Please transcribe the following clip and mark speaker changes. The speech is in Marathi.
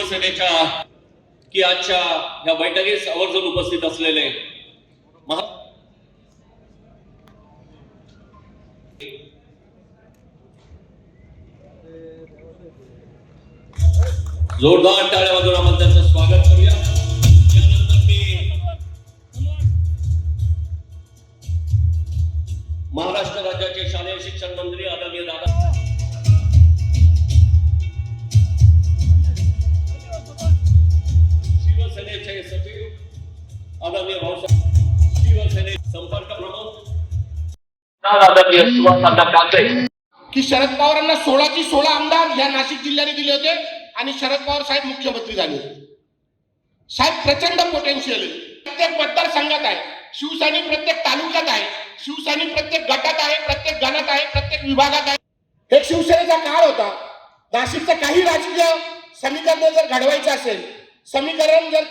Speaker 1: शिवसेनेच्या की आजच्या या बैठकीस आवर्जून उपस्थित असलेले जोरदार टाळ्या वाजवून आपण त्यांचं स्वागत करूया। त्यानंतर मी महाराष्ट्र राज्याचे शालेय शिक्षण मंत्री आदरणीय दादा शिवसेनेचे सचिव आदरणीय भाऊसाहेब शिवसेने संपर्क प्रमुख आदरणीय सुभाषचंद्र काकडे
Speaker 2: की शरद पवारांना 16ची 16 आमदार या नाशिक जिल्ह्याने दिले होते आणि शरद पवार साहेब मुख्यमंत्री झाले। साहेब प्रचंड पोटेन्शियल आहे, प्रत्येक मतदारसंघात आहे, शिवसैनिक प्रत्येक तालुक्यात आहे, शिवसैनिक प्रत्येक गटात आहे, प्रत्येक गणात आहे, प्रत्येक विभागात आहे। एक शिवसेनेचा काळ होता। नाशिकचं काही राजकीय समीकरण जर घडवायचं असेल, समीकरण जर